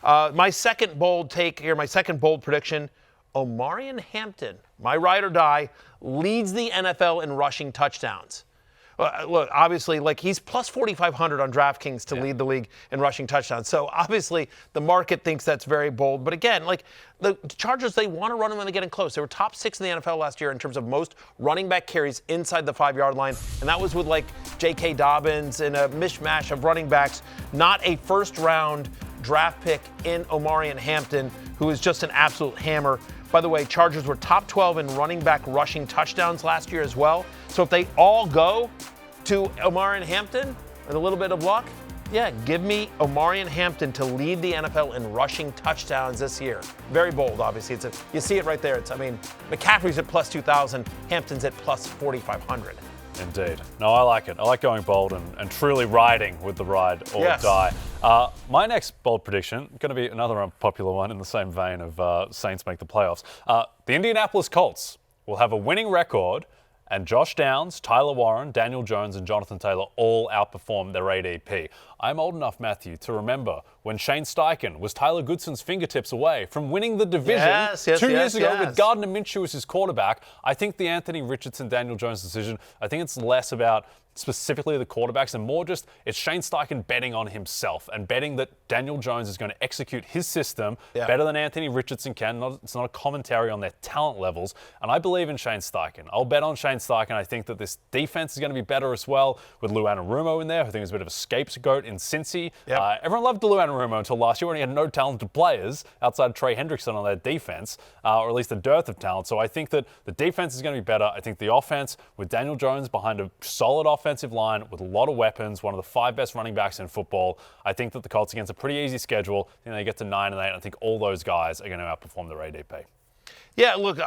My second bold take here, my second bold prediction, Omarion Hampton, my ride or die, leads the NFL in rushing touchdowns. Look, obviously, he's plus 4,500 on DraftKings to lead the league in rushing touchdowns. So obviously, the market thinks that's very bold. But again, the Chargers, they want to run them when they get in close. They were top 6 in the NFL last year in terms of most running back carries inside the 5-yard line, and that was with J.K. Dobbins and a mishmash of running backs, not a first-round draft pick in Omarion Hampton, who is just an absolute hammer. By the way, Chargers were top 12 in running back rushing touchdowns last year as well. So if they all go to Omarion Hampton with a little bit of luck, give me Omarion Hampton to lead the NFL in rushing touchdowns this year. Very bold, obviously. You see it right there. McCaffrey's at plus 2,000, Hampton's at plus 4,500. Indeed. No, I like it. I like going bold and truly riding with the ride or die. My next bold prediction, going to be another unpopular one in the same vein of Saints make the playoffs. The Indianapolis Colts will have a winning record, and Josh Downs, Tyler Warren, Daniel Jones, and Jonathan Taylor all outperform their ADP. I'm old enough, Matthew, to remember when Shane Steichen was Tyler Goodson's fingertips away from winning the division 2 years ago with Gardner Minshew as his quarterback. I think the Anthony Richardson-Daniel Jones decision, I think it's less about specifically the quarterbacks and more just it's Shane Steichen betting on himself and betting that Daniel Jones is going to execute his system better than Anthony Richardson can. It's not a commentary on their talent levels, and I believe in Shane Steichen. I'll bet on Shane Steichen. I think that this defense is going to be better as well with Lou Anarumo in there, who I think is a bit of a scapegoat in Cincy. Everyone loved Lou Anarumo until last year when he had no talented players outside Trey Hendrickson on their defense, or at least a dearth of talent. So I think that the defense is going to be better. I think the offense with Daniel Jones behind a solid offensive line with a lot of weapons, one of the 5 best running backs in football. I think that the Colts against a pretty easy schedule, they get to 9-8. I think all those guys are going to outperform their ADP. Yeah, look,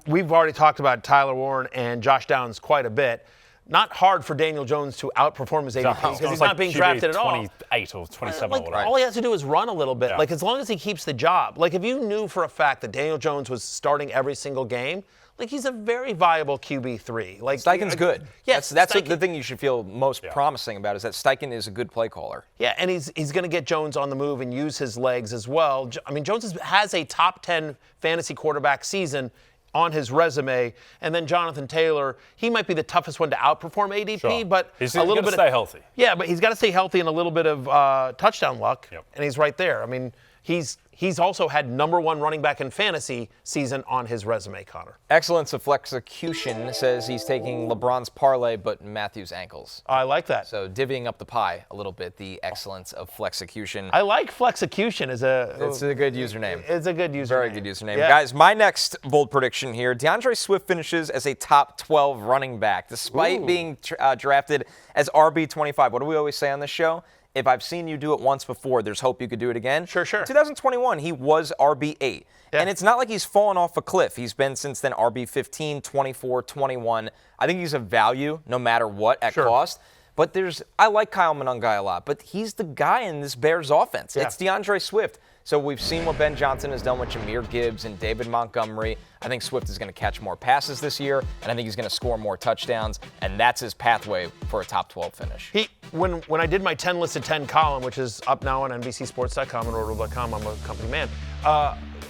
we've already talked about Tyler Warren and Josh Downs quite a bit. Not hard for Daniel Jones to outperform his ADP because he's not being drafted at all. 28 or 27 or whatever. All he has to do is run a little bit. As long as he keeps the job. If you knew for a fact that Daniel Jones was starting every single game, he's a very viable QB3. Steichen's good. Yes, that's the thing you should feel most promising about is that Steichen is a good play caller. Yeah, and he's going to get Jones on the move and use his legs as well. I mean, Jones has a top 10 fantasy quarterback season on his resume, and then Jonathan Taylor, he might be the toughest one to outperform ADP, but he's a little bit stay healthy. Yeah, but he's got to stay healthy and a little bit of touchdown luck, and he's right there. I mean, he's also had #1 running back in fantasy season on his resume, Connor. Excellence of Flexecution says he's taking LeBron's parlay, but Matthew's ankles. I like that. So divvying up the pie a little bit, the excellence of Flexecution. I like Flexecution as It's a good username. It's a good username. Very good username. Yeah. Guys, my next bold prediction here, DeAndre Swift finishes as a top 12 running back, despite being drafted as RB25. What do we always say on this show? If I've seen you do it once before, there's hope you could do it again. Sure. In 2021, he was RB8. And it's not like he's fallen off a cliff. He's been since then RB15, 24, 21. I think he's a value no matter what at cost. But I like Kyle Monangai a lot, but he's the guy in this Bears offense. It's DeAndre Swift. So we've seen what Ben Johnson has done with Jahmyr Gibbs and David Montgomery. I think Swift is going to catch more passes this year, and I think he's going to score more touchdowns, and that's his pathway for a top 12 finish. When I did my 10 listed 10 column, which is up now on NBCSports.com and Roto.com, I'm a company man.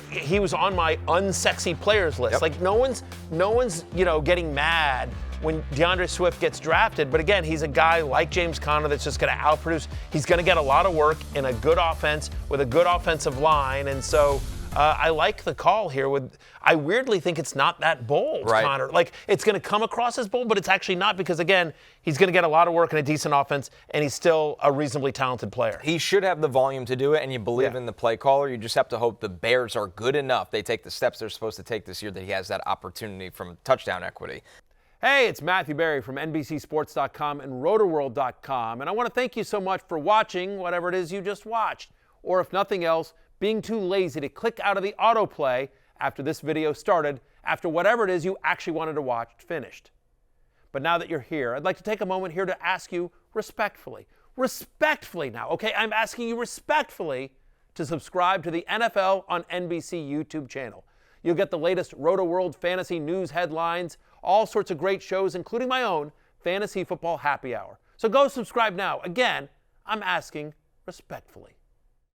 He was on my unsexy players list. No one's getting mad when DeAndre Swift gets drafted. But again, he's a guy like James Conner that's just going to outproduce. He's going to get a lot of work in a good offense with a good offensive line. And so I like the call here. I weirdly think it's not that bold, Connor. It's going to come across as bold, but it's actually not because, again, he's going to get a lot of work in a decent offense, and he's still a reasonably talented player. He should have the volume to do it, and you believe in the play caller. You just have to hope the Bears are good enough. They take the steps they're supposed to take this year that he has that opportunity from touchdown equity. Hey, it's Matthew Berry from NBCSports.com and RotoWorld.com, and I want to thank you so much for watching whatever it is you just watched, or if nothing else, being too lazy to click out of the autoplay after this video started, after whatever it is you actually wanted to watch finished. But now that you're here, I'd like to take a moment here to ask you respectfully now, okay? I'm asking you respectfully to subscribe to the NFL on NBC YouTube channel. You'll get the latest RotoWorld fantasy news headlines, all sorts of great shows, including my own Fantasy Football Happy Hour. So go subscribe now. Again, I'm asking respectfully.